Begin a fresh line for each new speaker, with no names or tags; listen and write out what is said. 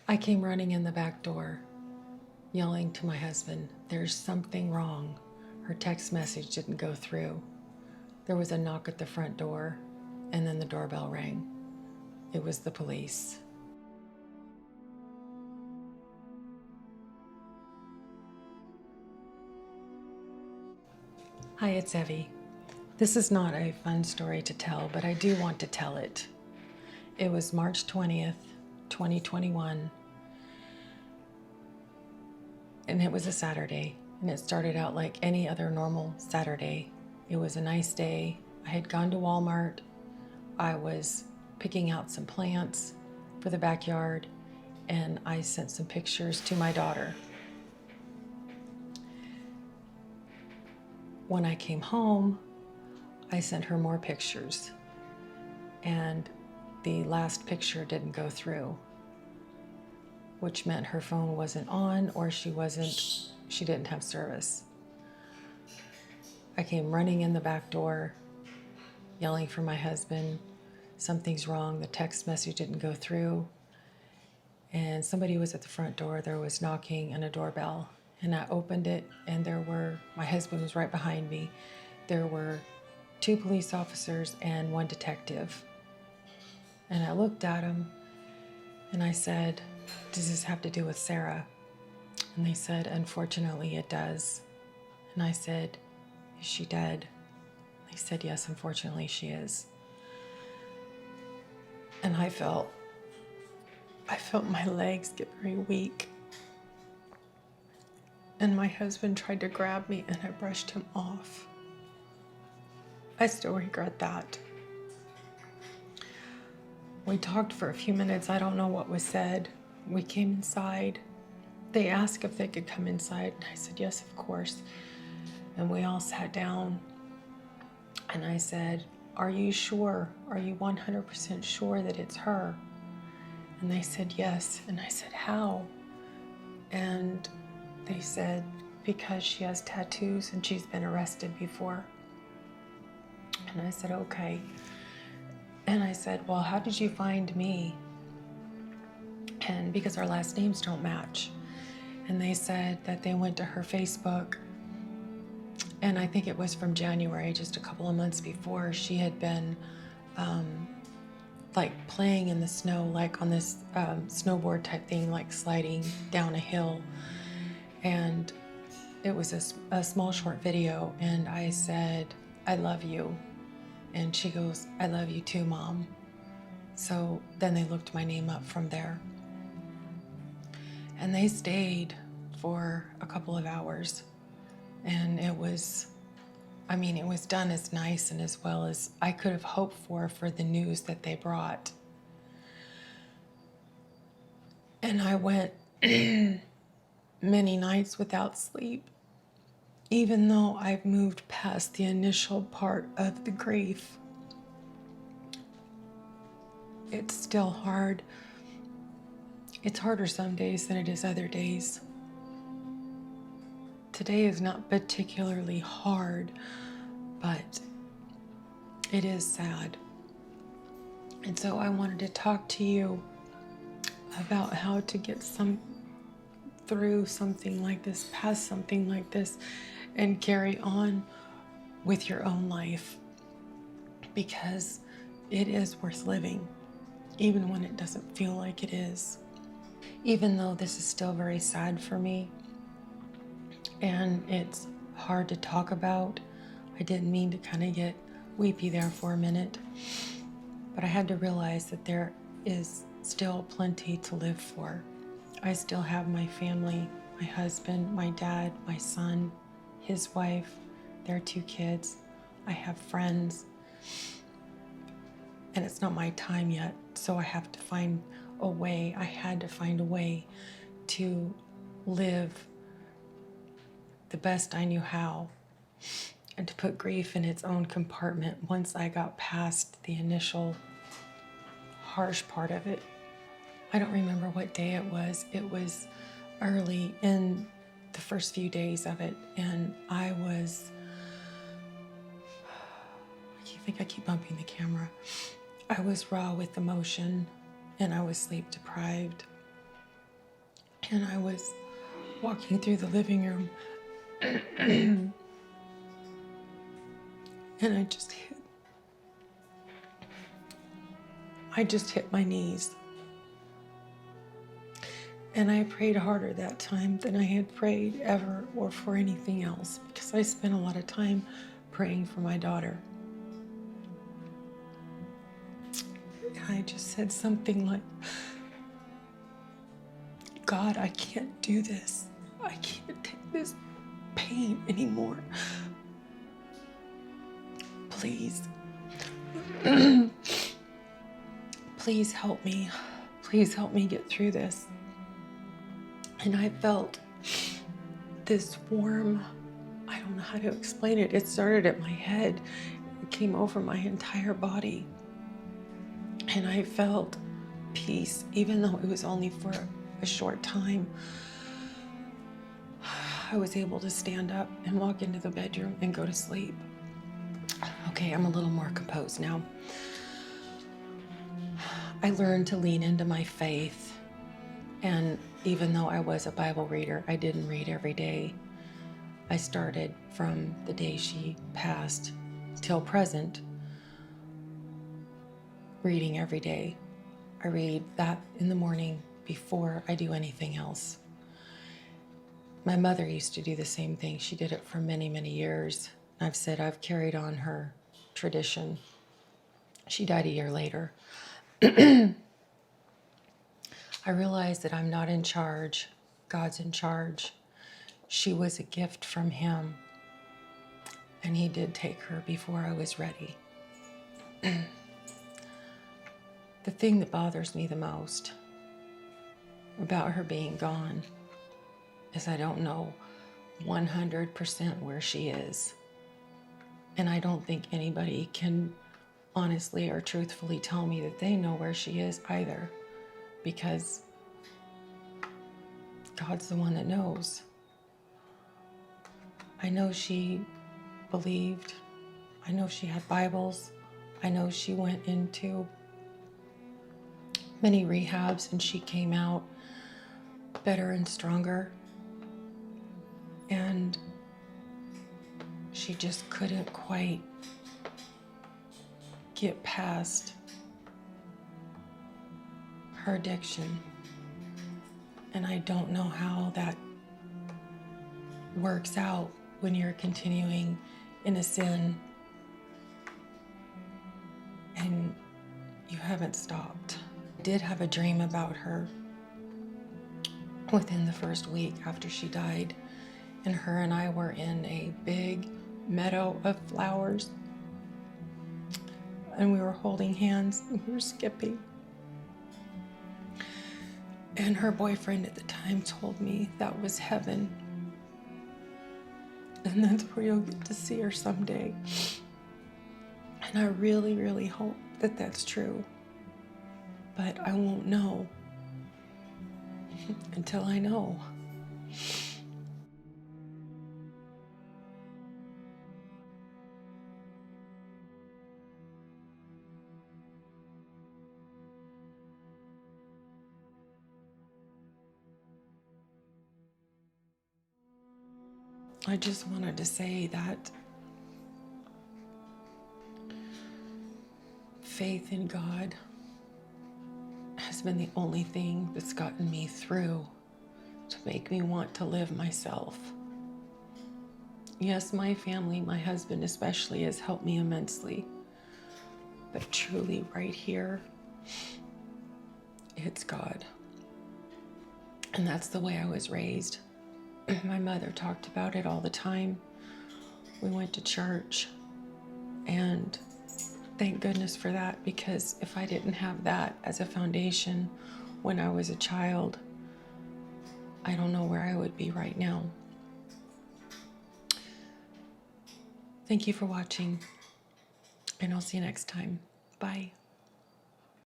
I came running in the back door, yelling to my husband, "There's something wrong." Her text message didn't go through. There was a knock at the front door, and then the doorbell rang. It was the police. Hi, it's Evie. This is not a fun story to tell, but I do want to tell it. It was March 20th, 2021, and it was a Saturday, and it started out like any other normal Saturday. It was a nice day. I had gone to Walmart. I was picking out some plants for the backyard, and I sent some pictures to my daughter. When I came home, I sent her more pictures, and the last picture didn't go through, which meant her phone wasn't on or she didn't have service. I came running in the back door, yelling for my husband, "Something's wrong, the text message didn't go through." And somebody was at the front door, there was knocking and a doorbell. And I opened it, and my husband was right behind me. There were 2 police officers and 1 detective. And I looked at him and I said, "Does this have to do with Sarah?" And they said, "Unfortunately, it does." And I said, "Is she dead?" They said, "Yes, unfortunately, she is." And I felt my legs get very weak. And my husband tried to grab me, and I brushed him off. I still regret that. We talked for a few minutes. I don't know what was said. We came inside. They asked if they could come inside, and I said, "Yes, of course." And we all sat down, and I said, "Are you sure? Are you 100% sure that it's her?" And they said, "Yes." And I said, "How?" And they said, "Because she has tattoos and she's been arrested before." And I said, "Okay." And I said, "Well, how did you find me?" And because our last names don't match. And they said that they went to her Facebook, and I think it was from January, just a couple of months before. She had been like playing in the snow, like on this snowboard type thing, like sliding down a hill. And it was a small short video, and I said, "I love you." And she goes, "I love you too, Mom." So then they looked my name up from there. And they stayed for a couple of hours. And it was done as nice and as well as I could have hoped for the news that they brought. And I went many nights without sleep, even though I've moved past the initial part of the grief. It's still hard. It's harder some days than it is other days. Today is not particularly hard, but it is sad. And so I wanted to talk to you about how to get through something like this, past something like this, and carry on with your own life, because it is worth living, even when it doesn't feel like it is. Even though this is still very sad for me, and it's hard to talk about, I didn't mean to kind of get weepy there for a minute, but I had to realize that there is still plenty to live for. I still have my family, my husband, my dad, my son, his wife, their 2 kids. I have friends, and it's not my time yet, so I have to find a way. I had to find a way to live the best I knew how, and to put grief in its own compartment once I got past the initial harsh part of it. I don't remember what day it was. It was early in the first few days of it, and I think I keep bumping the camera. I was raw with emotion, and I was sleep deprived. And I was walking through the living room and I just hit my knees. And I prayed harder that time than I had prayed ever or for anything else, because I spent a lot of time praying for my daughter. And I just said something like, God, I can't do this. I can't take this pain anymore. Please, please help me. Please help me get through this. And I felt this warm, I don't know how to explain it. It started at my head. It came over my entire body. And I felt peace, even though it was only for a short time. I was able to stand up and walk into the bedroom and go to sleep. Okay, I'm a little more composed now. I learned to lean into my faith. And even though I was a Bible reader, I didn't read every day. I started from the day she passed till present, reading every day. I read that in the morning before I do anything else. My mother used to do the same thing. She did it for many, many years. I've said I've carried on her tradition. She died a year later. I realized that I'm not in charge. God's in charge. She was a gift from Him, and He did take her before I was ready. The thing that bothers me the most about her being gone is I don't know 100% where she is. And I don't think anybody can honestly or truthfully tell me that they know where she is either, because God's the one that knows. I know she believed. I know she had Bibles. I know she went into many rehabs and she came out better and stronger. And she just couldn't quite get past her addiction. And I don't know how that works out when you're continuing in a sin and you haven't stopped. I did have a dream about her within the first week after she died, and her and I were in a big meadow of flowers, and we were holding hands and we were skipping. And her boyfriend at the time told me that was heaven. And that's where you'll get to see her someday. And I really, really hope that that's true. But I won't know until I know. I just wanted to say that faith in God has been the only thing that's gotten me through to make me want to live myself. Yes, my family, my husband especially, has helped me immensely. But truly, right here, it's God. And that's the way I was raised. My mother talked about it all the time. We went to church, and thank goodness for that, because if I didn't have that as a foundation when I was a child, I don't know where I would be right now. Thank you for watching, and I'll see you next time. Bye.